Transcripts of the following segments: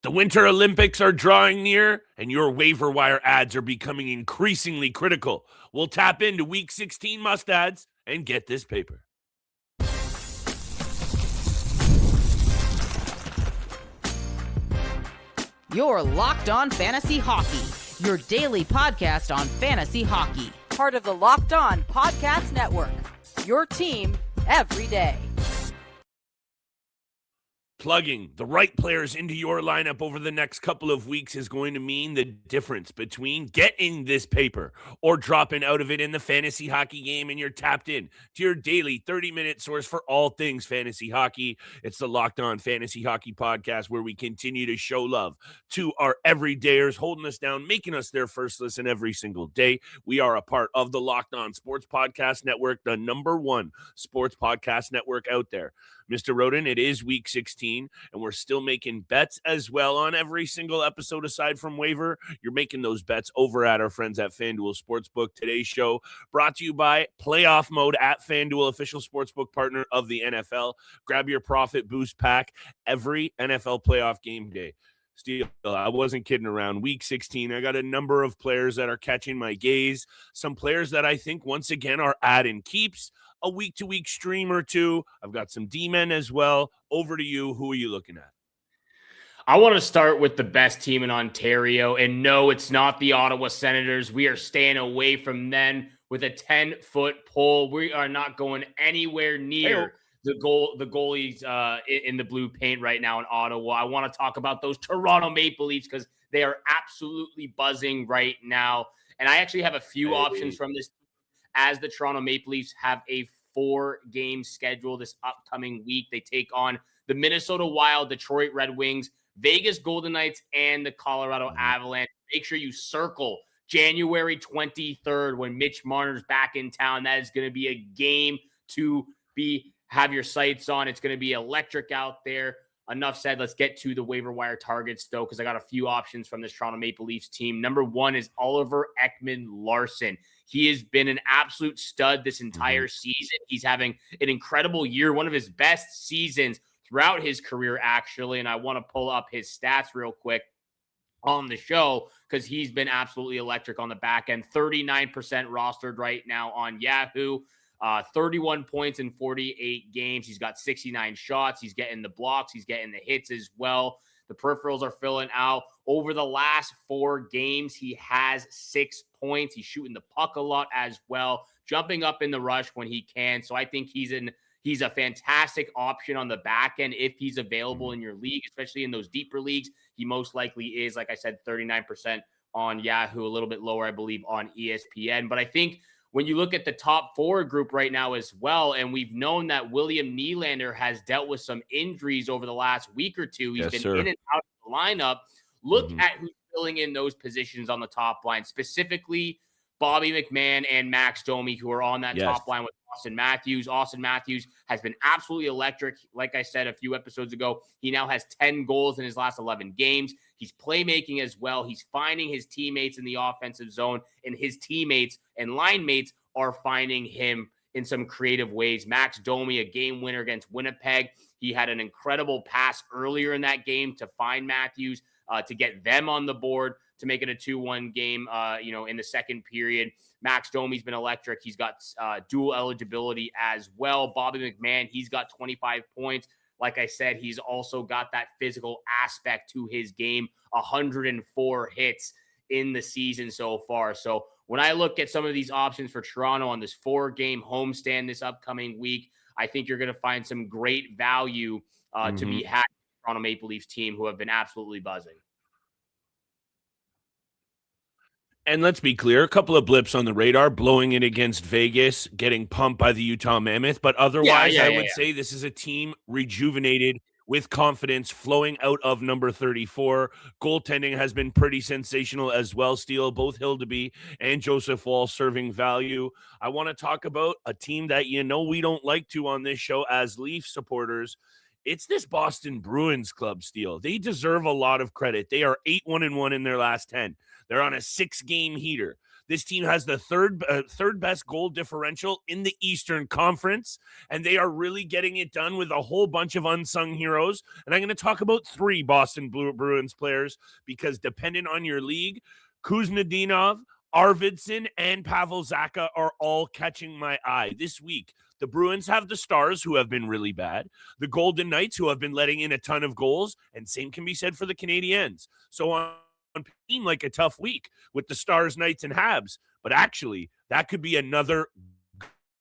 The Winter Olympics are drawing near, and your waiver wire ads are becoming increasingly critical. We'll tap into Week 16 must-ads and get this paper. You're Locked On Fantasy Hockey, your daily podcast on fantasy hockey. Part of the Locked On Podcast Network, your team every day. Plugging the right players into your lineup over the next couple of weeks is going to mean the difference between getting this paper or dropping out of it in the fantasy hockey game, and you're tapped in to your daily 30-minute source for all things fantasy hockey. It's the Locked On Fantasy Hockey Podcast, where we continue to show love to our everydayers, holding us down, making us their first listen every single day. We are a part of the Locked On Sports Podcast Network, the #1 sports podcast network out there. Mr. Rodin, it is Week 16, and we're still making bets as well on every single episode aside from Waiver. You're making those bets over at our friends at FanDuel Sportsbook. Today's show brought to you by Playoff Mode at FanDuel, official sportsbook partner of the NFL. Grab your profit boost pack every NFL playoff game day. Steele, I wasn't kidding around. Week 16, I got a number of players that are catching my gaze. Some players that I think, once again, are add and keeps. A week-to-week stream or two. I've got some D-men as well. Over to you. Who are you looking at? I want to start with the best team in Ontario. And no, it's not the Ottawa Senators. We are staying away from them with a 10-foot pole. We are not going anywhere near the goalies in the blue paint right now in Ottawa. I want to talk about those Toronto Maple Leafs because they are absolutely buzzing right now. And I actually have a few options from this, as the Toronto Maple Leafs have a 4-game schedule this upcoming week. They take on the Minnesota Wild, Detroit Red Wings, Vegas Golden Knights, and the Colorado Avalanche. Make sure you circle January 23rd when Mitch Marner's back in town. That is going to be a game to have your sights on. It's going to be electric out there. Enough said. Let's get to the waiver wire targets, though, because I got a few options from this Toronto Maple Leafs team. Number 1 is Oliver Ekman-Larsson. He has been an absolute stud this entire season. He's having an incredible year, one of his best seasons throughout his career, actually. And I want to pull up his stats real quick on the show because he's been absolutely electric on the back end. 39% rostered right now on Yahoo. 31 points in 48 games. He's got 69 shots. He's getting the blocks. He's getting the hits as well. The peripherals are filling out. Over the last 4 games, he has 6 points. He's shooting the puck a lot as well, jumping up in the rush when he can. So I think he's a fantastic option on the back end if he's available in your league, especially in those deeper leagues. He most likely is, like I said, 39% on Yahoo, a little bit lower, I believe, on ESPN. But I think when you look at the top 4 group right now as well, and we've known that William Nylander has dealt with some injuries over the last week or two. He's been in and out of the lineup. Look at who's filling in those positions on the top line, specifically Bobby McMann and Max Domi, who are on that top line with Auston Matthews. Auston Matthews has been absolutely electric. Like I said a few episodes ago, he now has 10 goals in his last 11 games. He's playmaking as well. He's finding his teammates in the offensive zone, and his teammates and line mates are finding him in some creative ways. Max Domi, a game winner against Winnipeg. He had an incredible pass earlier in that game to find Matthews, to get them on the board, to make it a 2-1 game, in the second period. Max Domi's been electric. He's got dual eligibility as well. Bobby McMann, he's got 25 points. Like I said, he's also got that physical aspect to his game, 104 hits in the season so far. So when I look at some of these options for Toronto on this 4-game homestand this upcoming week, I think you're going to find some great value to be had in the Toronto Maple Leafs team, who have been absolutely buzzing. And let's be clear, a couple of blips on the radar, blowing it against Vegas, getting pumped by the Utah Mammoth. But otherwise, I would say this is a team rejuvenated with confidence flowing out of number 34. Goaltending has been pretty sensational as well, Steele. Both Hildeby and Joseph Wall serving value. I want to talk about a team that we don't like to on this show as Leaf supporters. It's this Boston Bruins club, Steele. They deserve a lot of credit. They are 8-1-1 in their last 10. They're on a 6-game heater. This team has the third best goal differential in the Eastern Conference, and they are really getting it done with a whole bunch of unsung heroes. And I'm going to talk about 3 Boston Bruins players because depending on your league, Khusnutdinov, Arvidsson, and Pavel Zacha are all catching my eye this week. The Bruins have the Stars, who have been really bad, the Golden Knights, who have been letting in a ton of goals, and same can be said for the Canadiens. So on team like a tough week with the Stars, Knights, and Habs, but actually that could be another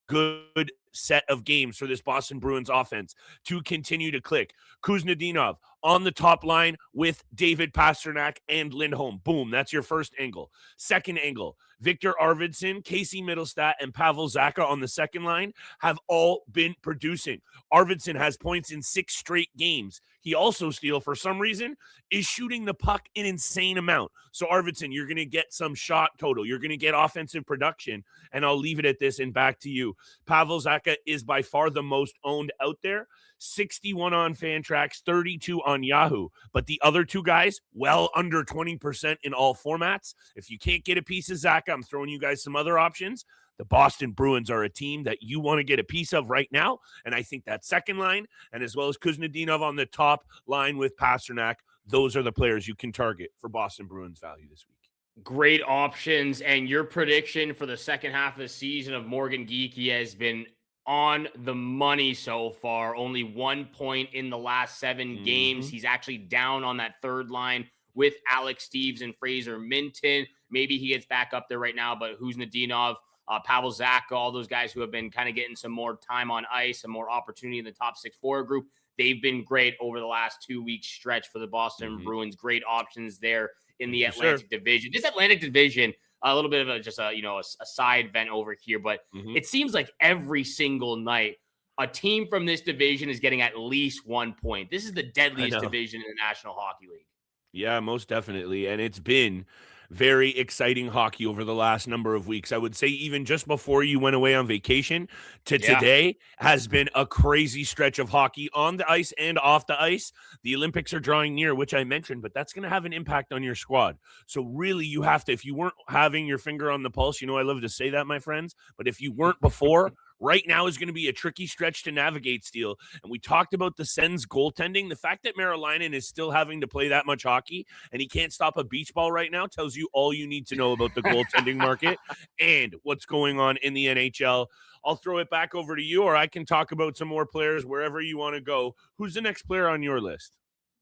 good set of games for this Boston Bruins offense to continue to click. Khusnutdinov on the top line with David Pastrnak and Lindholm. Boom, that's your first angle. Second angle, Victor Arvidsson, Casey Middlestat, and Pavel Zacha on the second line have all been producing. Arvidsson has points in 6 straight games. He also, Steele, for some reason, is shooting the puck an insane amount. So Arvidsson, you're going to get some shot total. You're going to get offensive production, and I'll leave it at this and back to you. Pavel Zacha is by far the most owned out there. 61 on Fantrax, 32 on Yahoo. But the other 2 guys, well under 20% in all formats. If you can't get a piece of Zacha, I'm throwing you guys some other options. The Boston Bruins are a team that you want to get a piece of right now. And I think that second line, and as well as Khusnutdinov on the top line with Pastrnak, those are the players you can target for Boston Bruins value this week. Great options. And your prediction for the second half of the season of Morgan Geekie has been on the money so far. Only 1 point in the last 7 games. He's actually down on that third line with Alex Steeves and Fraser Minton. Maybe he gets back up there right now, but Khusnutdinov, Pavel Zacha, all those guys who have been kind of getting some more time on ice, some more opportunity in the top 6 forward group. They've been great over the last 2-week stretch for the Boston Bruins. Great options there in the Atlantic Division. This Atlantic Division, a little bit of a side vent over here, but it seems like every single night a team from this division is getting at least 1 point. This is the deadliest division in the National Hockey League. Yeah, most definitely. And it's been very exciting hockey over the last number of weeks. I would say even just before you went away on vacation to today has been a crazy stretch of hockey on the ice and off the ice. The Olympics are drawing near, which I mentioned, but that's going to have an impact on your squad. So really you have to, if you weren't having your finger on the pulse, I love to say that, my friends, but if you weren't before, right now is going to be a tricky stretch to navigate, Steele. And we talked about the Sens goaltending. The fact that Marilainen is still having to play that much hockey and he can't stop a beach ball right now tells you all you need to know about the goaltending market and what's going on in the NHL. I'll throw it back over to you, or I can talk about some more players wherever you want to go. Who's the next player on your list?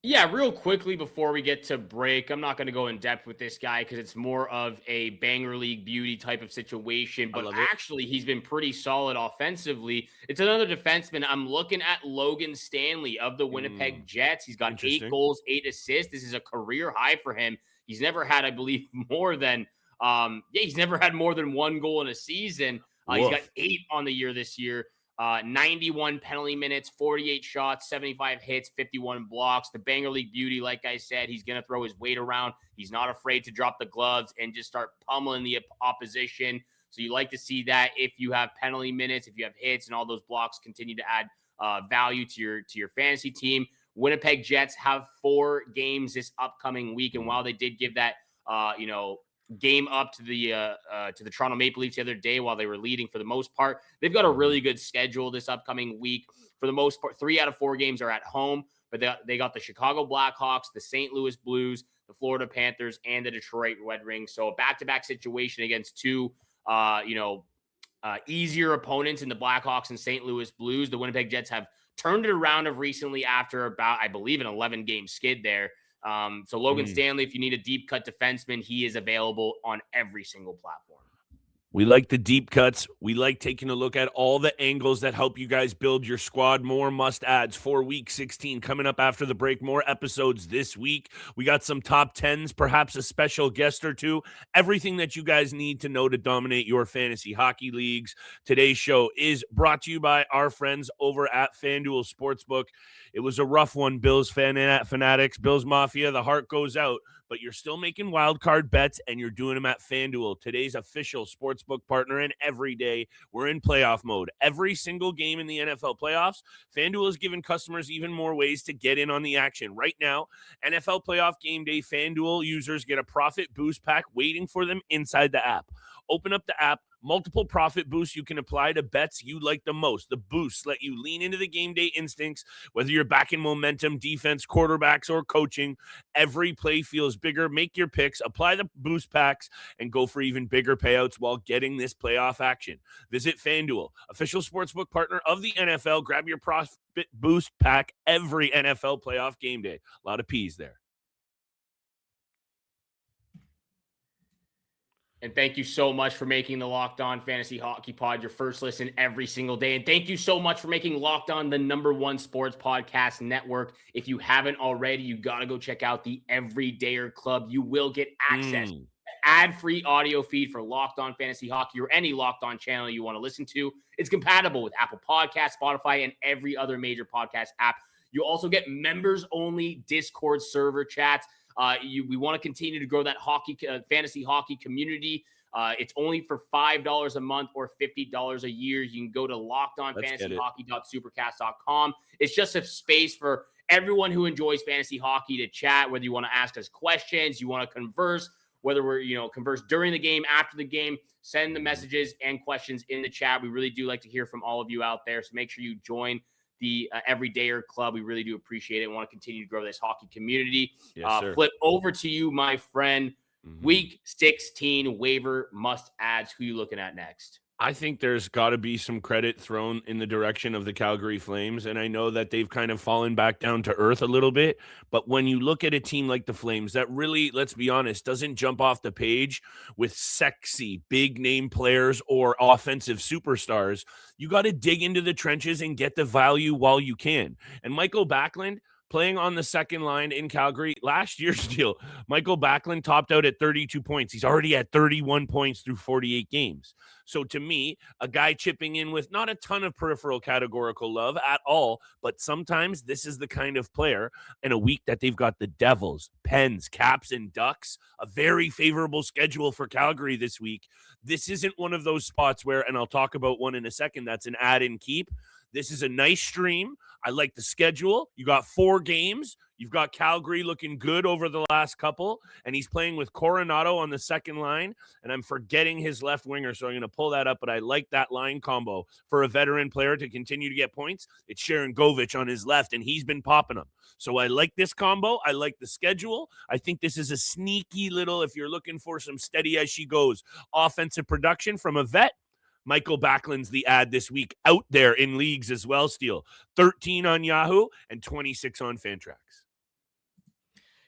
Yeah, real quickly before we get to break, I'm not going to go in depth with this guy because it's more of a banger league beauty type of situation, but actually he's been pretty solid offensively. It's another defenseman. I'm looking at Logan Stanley of the Winnipeg Jets. He's got 8 goals, 8 assists. This is a career high for him. He's never had, I believe, more than he's never had more than 1 goal in a season. He's got 8 on the year this year. 91 penalty minutes, 48 shots, 75 hits, 51 blocks. The banger league beauty, like I said, he's going to throw his weight around. He's not afraid to drop the gloves and just start pummeling the opposition. So you like to see that if you have penalty minutes, if you have hits and all those blocks continue to add value to your fantasy team. Winnipeg Jets have 4 games this upcoming week. And while they did give that, game up to the Toronto Maple Leafs the other day while they were leading for the most part, they've got a really good schedule this upcoming week. For the most part, 3 out of 4 games are at home, but they got the Chicago Blackhawks, the St. Louis Blues, the Florida Panthers, and the Detroit Red Wings. So a back-to-back situation against 2 easier opponents in the Blackhawks and St. Louis Blues. The Winnipeg Jets have turned it around of recently after about, I believe, an 11-game skid there. So Logan Stanley, if you need a deep cut defenseman, he is available on every single platform. We like the deep cuts. We like taking a look at all the angles that help you guys build your squad. More must-adds for Week 16 coming up after the break. More episodes this week. We got some top 10s, perhaps a special guest or 2. Everything that you guys need to know to dominate your fantasy hockey leagues. Today's show is brought to you by our friends over at FanDuel Sportsbook. It was a rough one, Bills fanatics, Bills Mafia. The heart goes out, but you're still making wild card bets, and you're doing them at FanDuel, today's official sportsbook sportsbook partner, and every day we're in playoff mode. Every single game in the NFL playoffs, FanDuel has given customers even more ways to get in on the action. Right now, NFL Playoff Game Day, FanDuel users get a profit boost pack waiting for them inside the app. Open up the app, multiple profit boosts you can apply to bets you like the most. The boosts let you lean into the game day instincts, whether you're backing momentum, defense, quarterbacks, or coaching. Every play feels bigger. Make your picks, apply the boost packs, and go for even bigger payouts while getting this playoff action. Visit FanDuel, official sportsbook partner of the NFL. Grab your profit boost pack every NFL playoff game day. A lot of P's there. And thank you so much for making the Locked On Fantasy Hockey Pod your first listen every single day. And thank you so much for making Locked On the #1 sports podcast network. If you haven't already, you got to go check out the Everydayer Club. You will get access to ad-free audio feed for Locked On Fantasy Hockey or any Locked On channel you want to listen to. It's compatible with Apple Podcasts, Spotify, and every other major podcast app. You also get members-only Discord server chats. We want to continue to grow that fantasy hockey community. It's only for $5 a month or $50 a year. You can go to lockedonfantasyhockey.supercast.com. It's just a space for everyone who enjoys fantasy hockey to chat, whether you want to ask us questions, you want to converse, whether we're, converse during the game, after the game, send the messages and questions in the chat. We really do like to hear from all of you out there. So make sure you join the Everydayer Club. We really do appreciate it. We want to continue to grow this hockey community. Yes, flip over to you, my friend. Week 16 waiver must adds. Who you looking at next? I think there's got to be some credit thrown in the direction of the Calgary Flames, and I know that they've kind of fallen back down to earth a little bit, but when you look at a team like the Flames that really, let's be honest, doesn't jump off the page with sexy big-name players or offensive superstars, you got to dig into the trenches and get the value while you can. And Michael Backlund, playing on the second line in Calgary, last year's deal, Michael Backlund topped out at 32 points. He's already at 31 points through 48 games. So to me, a guy chipping in with not a ton of peripheral categorical love at all, but sometimes this is the kind of player in a week that they've got the Devils, Pens, Caps, and Ducks, a very favorable schedule for Calgary this week. This isn't one of those spots where, and I'll talk about one in a second, that's an add and keep. This is a nice stream. I like the schedule. You got 4 games. You've got Calgary looking good over the last couple, and he's playing with Coronado on the second line, and I'm forgetting his left winger, so I'm going to pull that up, but I like that line combo for a veteran player to continue to get points. It's Sharon Govich on his left, and he's been popping them. So I like this combo. I like the schedule. I think this is a sneaky little, if you're looking for some steady as she goes, offensive production from a vet, Michael Backlund's the ad this week out there in leagues as well, Steele. 13 on Yahoo and 26 on Fantrax.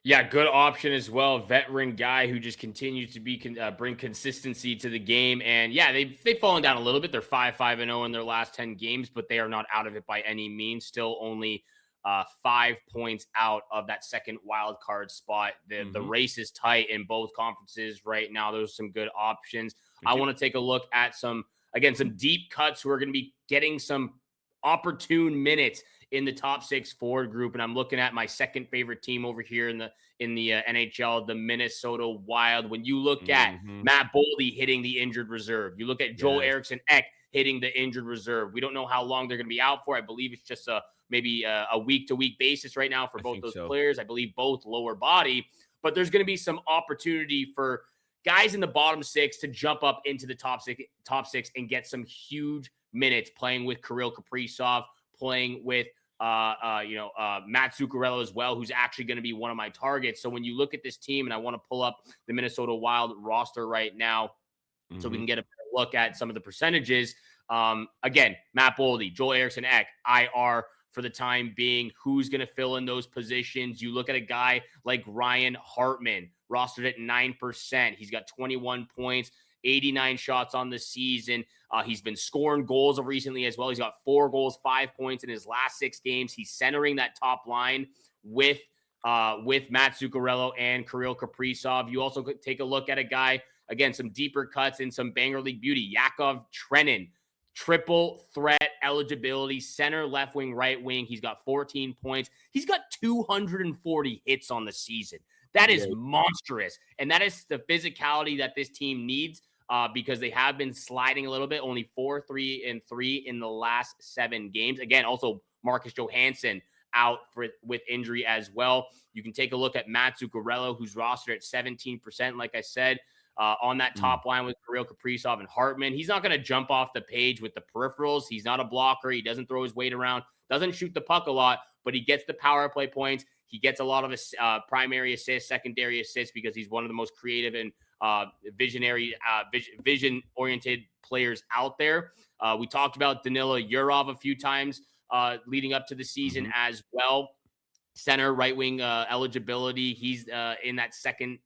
Yeah, good option as well. Veteran guy who just continues to bring consistency to the game. And yeah, they've fallen down a little bit. They're 5-5-0 in their last 10 games, but they are not out of it by any means. Still only 5 points out of that second wild card spot. The race is tight in both conferences right now. Those are some good options. I want to take a look at some deep cuts who are going to be getting some opportune minutes in the top 6 forward group. And I'm looking at my second favorite team over here in the NHL, the Minnesota Wild. When you look at Matt Boldy hitting the injured reserve, you look at Joel Eriksson Ek hitting the injured reserve. We don't know how long they're going to be out for. I believe it's just maybe a week-to-week basis right now for both those players. I believe both lower body, but there's going to be some opportunity for guys in the bottom 6 to jump up into the top six and get some huge minutes playing with Kirill Kaprizov, playing with Matt Zuccarello as well, who's actually going to be one of my targets. So when you look at this team, and I want to pull up the Minnesota Wild roster right now so we can get a better look at some of the percentages. Again, Matt Boldy, Joel Eriksson Ek, IR for the time being. Who's going to fill in those positions? You look at a guy like Ryan Hartman, rostered at 9%. He's got 21 points, 89 shots on the season. He's been scoring goals recently as well. He's got 4 goals, 5 points in his last 6 games. He's centering that top line with Matt Zuccarello and Kirill Kaprizov. You also could take a look at a guy, again, some deeper cuts and some Banger League beauty. Yakov Trenin, triple threat eligibility, center, left wing, right wing. He's got 14 points. He's got 240 hits on the season. That is monstrous. And that is the physicality that this team needs because they have been sliding a little bit, only 4-3-3 in the last 7 games. Again, also Marcus Johansson out with injury as well. You can take a look at Matt Zuccarello, who's rostered at 17%, like I said, on that top line with Kirill Kaprizov and Hartman. He's not going to jump off the page with the peripherals. He's not a blocker. He doesn't throw his weight around, doesn't shoot the puck a lot, but he gets the power play points. He gets a lot of primary assists, secondary assists, because he's one of the most creative and vision-oriented players out there. We talked about Danila Yurov a few times leading up to the season as well. Center, right wing eligibility. He's in that second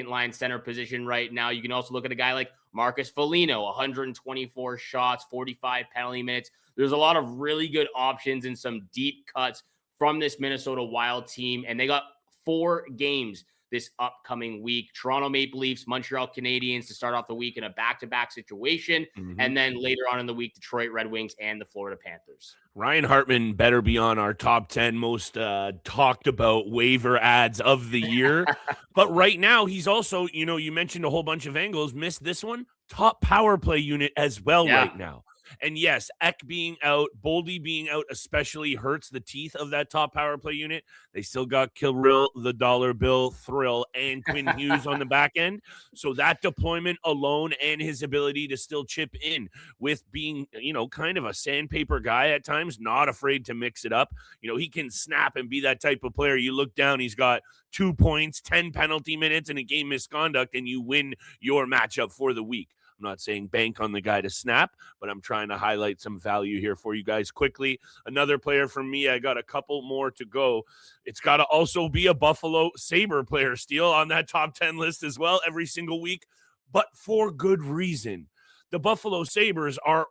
line center position right now. You can also look at a guy like Marcus Foligno, 124 shots, 45 penalty minutes. There's a lot of really good options and some deep cuts from this Minnesota Wild team, and they got 4 games this upcoming week. Toronto Maple Leafs, Montreal Canadiens to start off the week in a back-to-back situation, and then later on in the week, Detroit Red Wings and the Florida Panthers. Ryan Hartman better be on our top 10 most talked about waiver ads of the year. But right now, he's also, you mentioned a whole bunch of angles, missed this one, top power play unit as well right now. And yes, Ek being out, Boldy being out especially hurts the teeth of that top power play unit. They still got Kirill, the Dollar Bill, Thrill, and Quinn Hughes on the back end. So that deployment alone and his ability to still chip in with being, kind of a sandpaper guy at times, not afraid to mix it up. He can snap and be that type of player. You look down, he's got 2 points, 10 penalty minutes, and a game misconduct, and you win your matchup for the week. I'm not saying bank on the guy to snap, but I'm trying to highlight some value here for you guys quickly. Another player from me, I got a couple more to go. It's got to also be a Buffalo Sabre player, Steele, on that top 10 list as well every single week, but for good reason. The Buffalo Sabres are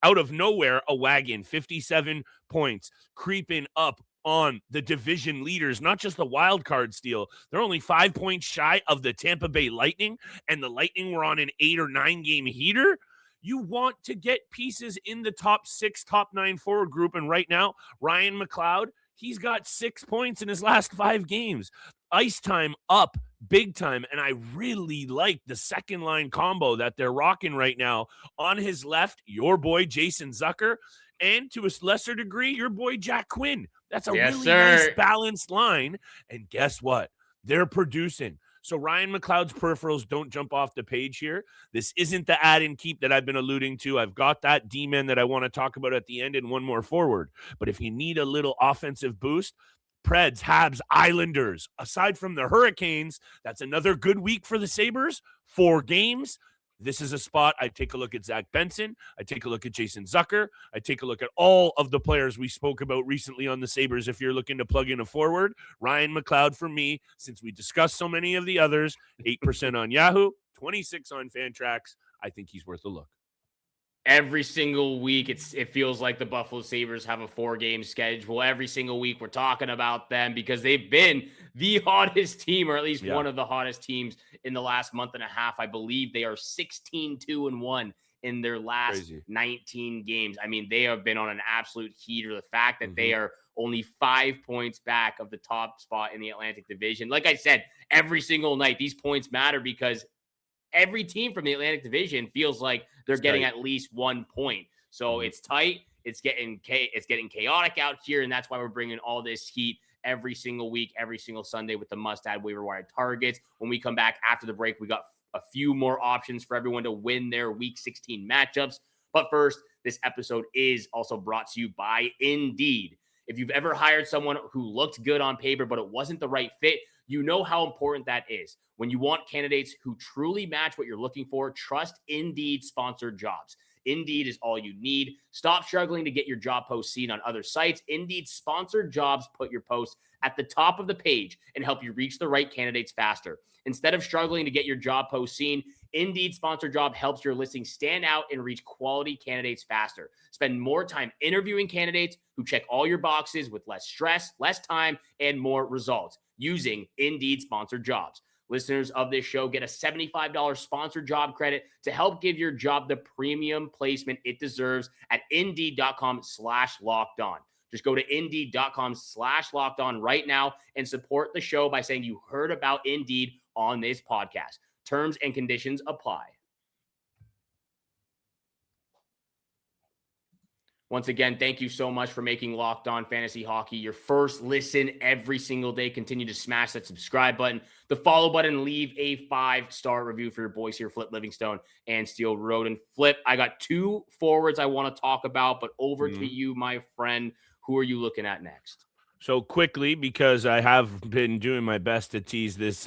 out of nowhere a wagon, 57 points, creeping up on the division leaders, not just the wild card Steele. They're only 5 points shy of the Tampa Bay Lightning, and the Lightning were on an 8 or 9 game heater. You want to get pieces in the top 6, top 9 forward group, and right now, Ryan McLeod, he's got 6 points in his last 5 games. Ice time up big time, and I really like the second line combo that they're rocking right now. On his left, your boy Jason Zucker, and to a lesser degree, your boy Jack Quinn. That's a nice balanced line. And guess what? They're producing. So Ryan McLeod's peripherals don't jump off the page here. This isn't the add and keep that I've been alluding to. I've got that D-man that I want to talk about at the end and one more forward. But if you need a little offensive boost, Preds, Habs, Islanders, aside from the Hurricanes, that's another good week for the Sabres. 4 games. This is a spot. I take a look at Zach Benson. I take a look at Jason Zucker. I take a look at all of the players we spoke about recently on the Sabres. If you're looking to plug in a forward, Ryan McLeod for me, since we discussed so many of the others, 8% on Yahoo, 26 on Fantrax. I think he's worth a look. Every single week, it feels like the Buffalo Sabres have a 4-game schedule. Every single week, we're talking about them because they've been the hottest team, or at least one of the hottest teams in the last month and a half. I believe they are 16-2-1 in their last 19 games. I mean, they have been on an absolute heater. The fact that they are only 5 points back of the top spot in the Atlantic Division. Like I said, every single night, these points matter because every team from the Atlantic Division feels like they're getting at least 1 point. So it's tight. It's getting chaotic out here, and that's why we're bringing all this heat every single week, every single Sunday with the must-add waiver wire targets. When we come back after the break, we got a few more options for everyone to win their Week 16 matchups. But first, this episode is also brought to you by Indeed. If you've ever hired someone who looked good on paper, but it wasn't the right fit, you know how important that is. When you want candidates who truly match what you're looking for, trust Indeed sponsored jobs. Indeed is all you need. Stop struggling to get your job post seen on other sites. Indeed sponsored jobs put your post at the top of the page and help you reach the right candidates faster. Instead of struggling to get your job post seen, Indeed sponsored job helps your listing stand out and reach quality candidates faster. Spend more time interviewing candidates who check all your boxes with less stress, less time, and more results using Indeed sponsored jobs. Listeners of this show get a $75 sponsored job credit to help give your job the premium placement it deserves at Indeed.com/lockedon. Just go to Indeed.com/lockedon right now and support the show by saying you heard about Indeed on this podcast. Terms and conditions apply. Once again, thank you so much for making Locked On Fantasy Hockey your first listen every single day. Continue to smash that subscribe button, the follow button, leave a 5-star review for your boys here, Flip Livingstone and Steele Rodin. Flip, I got 2 forwards I want to talk about, but over to you, my friend. Who are you looking at next? So quickly, because I have been doing my best to tease this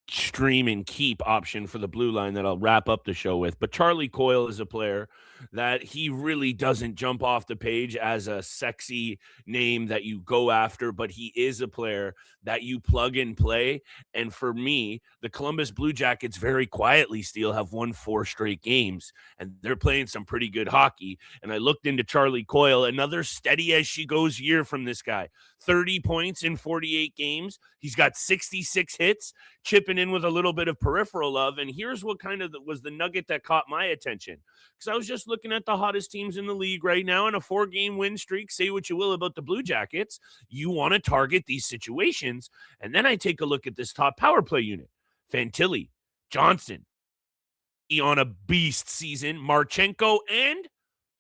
stream and keep option for the blue line that I'll wrap up the show with. But Charlie Coyle is a player that he really doesn't jump off the page as a sexy name that you go after, but he is a player that you plug and play. And for me, the Columbus Blue Jackets very quietly still have won 4 straight games, and they're playing some pretty good hockey. And I looked into Charlie Coyle, another steady as she goes year from this guy. 30 points in 48 games. He's got 66 hits, chipping in with a little bit of peripheral love. And here's what kind of was the nugget that caught my attention. Because I was just looking at the hottest teams in the league right now in a 4-game win streak. Say what you will about the Blue Jackets. You want to target these situations. And then I take a look at this top power play unit. Fantilli, Johnson, on a beast season, Marchenko, and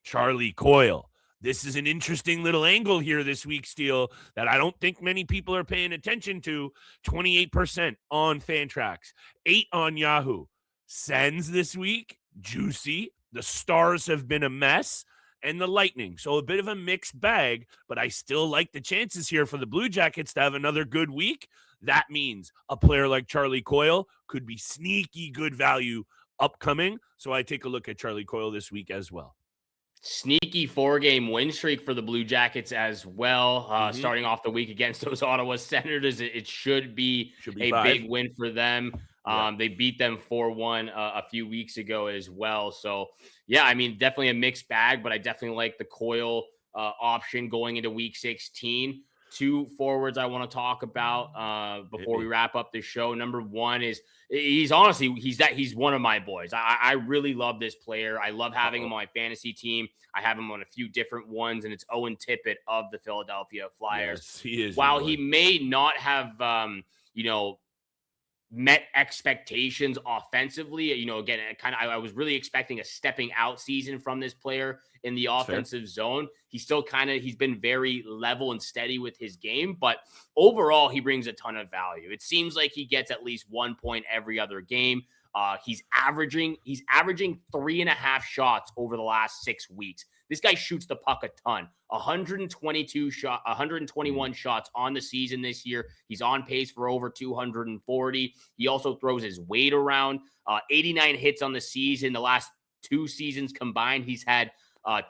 Charlie Coyle. This is an interesting little angle here this week, Steele, that I don't think many people are paying attention to. 28% on Fantrax, 8 on Yahoo. Sens this week, juicy. The Stars have been a mess, and the Lightning. So a bit of a mixed bag, but I still like the chances here for the Blue Jackets to have another good week. That means a player like Charlie Coyle could be sneaky good value upcoming. So I take a look at Charlie Coyle this week as well. Sneaky 4-game win streak for the Blue Jackets as well. Starting off the week against those Ottawa Senators, it should be a 5. big win for them. They beat them 4-1 a few weeks ago as well. So, yeah, I mean, definitely a mixed bag, but I definitely like the Coyle option going into week 16. 2 forwards I want to talk about before we wrap up the show. Number 1 is he's one of my boys. I really love this player. I love having him on my fantasy team. I have him on a few different ones, and it's Owen Tippett of the Philadelphia Flyers. Yes, he is. While he may not have, met expectations offensively, again, I was really expecting a stepping out season from this player in the offensive zone. He's been very level and steady with his game, but overall he brings a ton of value. It seems like he gets at least 1 point every other game. He's averaging 3.5 shots over the last 6 weeks. This guy shoots the puck a ton. 121 shots on the season this year. He's on pace for over 240. He also throws his weight around. 89 hits on the season. The last 2 seasons combined, he's had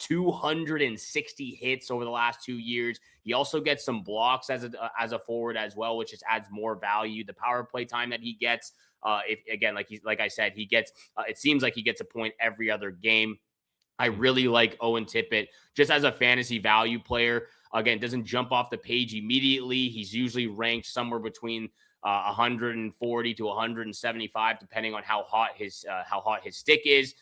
260 hits over the last 2 years. He also gets some blocks as a forward as well, which just adds more value. The power play time that he gets, like I said, he gets. It seems like he gets a point every other game. I really like Owen Tippett just as a fantasy value player. Again, doesn't jump off the page immediately. He's usually ranked somewhere between 140 to 175, depending on how hot his stick is.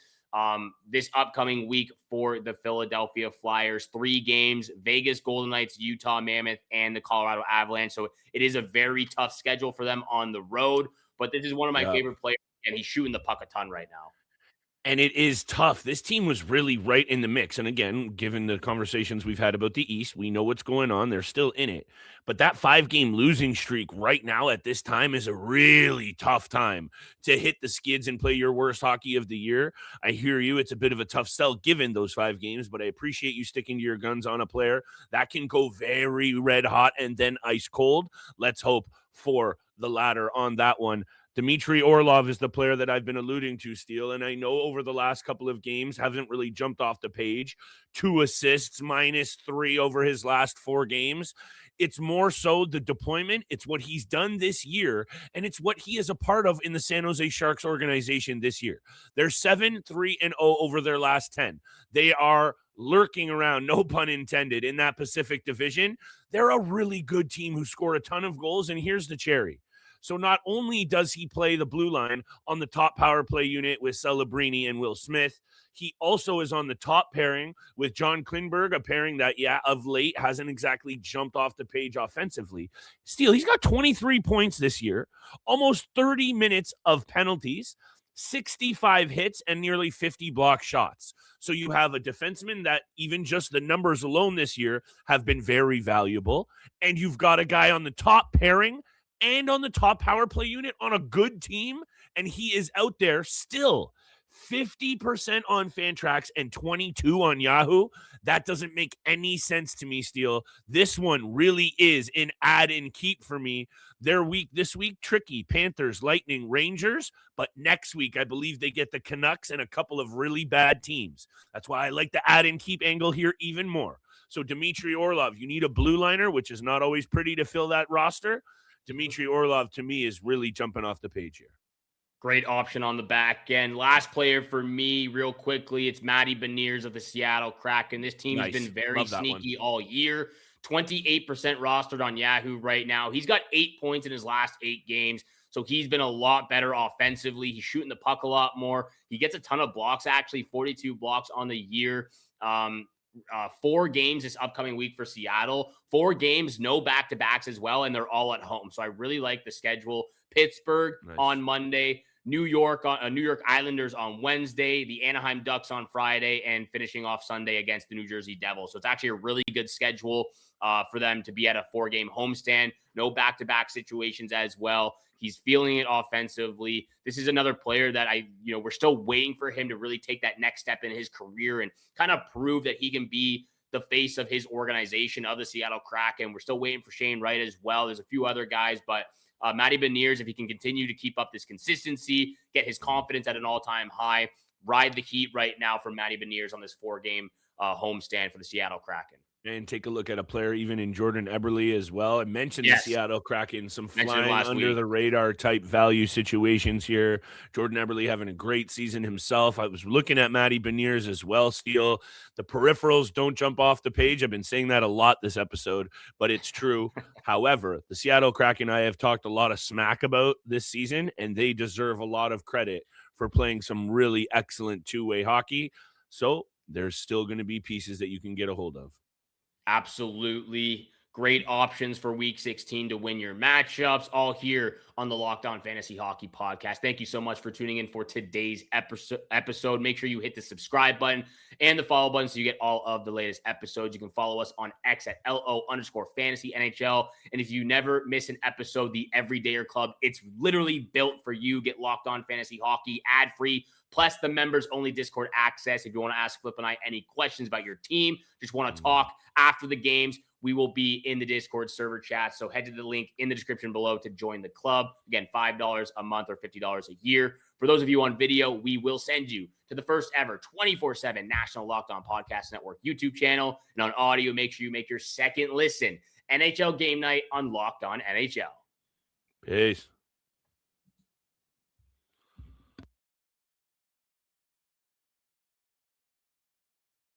This upcoming week for the Philadelphia Flyers, 3 games: Vegas Golden Knights, Utah Mammoth, and the Colorado Avalanche. So it is a very tough schedule for them on the road. But this is one of my favorite players, and he's shooting the puck a ton right now. And it is tough. This team was really right in the mix. And again, given the conversations we've had about the East, we know what's going on. They're still in it. But that 5-game losing streak right now at this time is a really tough time to hit the skids and play your worst hockey of the year. I hear you. It's a bit of a tough sell given those 5 games, but I appreciate you sticking to your guns on a player that can go very red hot and then ice cold. Let's hope for the latter on that one. Dmitry Orlov is the player that I've been alluding to, Steele, and I know over the last couple of games hasn't really jumped off the page. 2 assists, -3 over his last 4 games. It's more so the deployment. It's what he's done this year, and it's what he is a part of in the San Jose Sharks organization this year. They're 7-3-0 over their last 10. They are lurking around, no pun intended, in that Pacific Division. They're a really good team who score a ton of goals, and here's the cherry. So not only does he play the blue line on the top power play unit with Celebrini and Will Smith, he also is on the top pairing with John Klingberg, a pairing that, of late hasn't exactly jumped off the page offensively. Steele, he's got 23 points this year, almost 30 minutes of penalties, 65 hits and nearly 50 block shots. So you have a defenseman that even just the numbers alone this year have been very valuable. And you've got a guy on the top pairing and on the top power play unit on a good team. And he is out there still 50% on Fantrax and 22 on Yahoo. That doesn't make any sense to me, Steele. This one really is an add and keep for me. Their week this week, tricky. Panthers, Lightning, Rangers. But next week, I believe they get the Canucks and a couple of really bad teams. That's why I like the add and keep angle here even more. So Dmitry Orlov, you need a blue liner, which is not always pretty to fill that roster. Dmitry Orlov, to me, is really jumping off the page here. Great option on the back end. Last player for me, real quickly, it's Matty Beniers of the Seattle Kraken. This team has been very sneaky all year. 28% rostered on Yahoo right now. He's got 8 points in his last 8 games, so he's been a lot better offensively. He's shooting the puck a lot more. He gets a ton of blocks, actually, 42 blocks on the year. 4 games this upcoming week for Seattle. 4 games, no back-to-backs as well, and they're all at home. So I really like the schedule. Pittsburgh on Monday. New York Islanders on Wednesday, the Anaheim Ducks on Friday, and finishing off Sunday against the New Jersey Devils. So it's actually a really good schedule for them to be at a 4-game homestand. No back-to-back situations as well. He's feeling it offensively. This is another player that we're still waiting for him to really take that next step in his career and kind of prove that he can be the face of his organization, of the Seattle Kraken. We're still waiting for Shane Wright as well. There's a few other guys, but Matty Beniers, if he can continue to keep up this consistency, get his confidence at an all-time high, ride the heat right now for Matty Beniers on this 4-game homestand for the Seattle Kraken. And take a look at a player even in Jordan Eberle as well. I mentioned the Seattle Kraken, some flying under the radar type value situations here. Jordan Eberle having a great season himself. I was looking at Matty Beniers as well, Steele. The peripherals don't jump off the page. I've been saying that a lot this episode, but it's true. However, the Seattle Kraken I have talked a lot of smack about this season, and they deserve a lot of credit for playing some really excellent two-way hockey. So there's still going to be pieces that you can get a hold of. Absolutely. Great options for Week 16 to win your matchups, all here on the Locked On Fantasy Hockey Podcast. Thank you so much for tuning in for today's episode. Make sure you hit the subscribe button and the follow button so you get all of the latest episodes. You can follow us on X at LO_fantasy NHL. And if you never miss an episode, the Everydayer Club, it's literally built for you. Get Locked On Fantasy Hockey ad-free, plus the members-only Discord access. If you want to ask Flip and I any questions about your team, just want to talk after the games, we will be in the Discord server chat. So head to the link in the description below to join the club. Again, $5 a month or $50 a year. For those of you on video, we will send you to the first ever 24/7 National Locked On Podcast Network YouTube channel. And on audio, make sure you make your second listen NHL Game Night on Locked On NHL. Peace.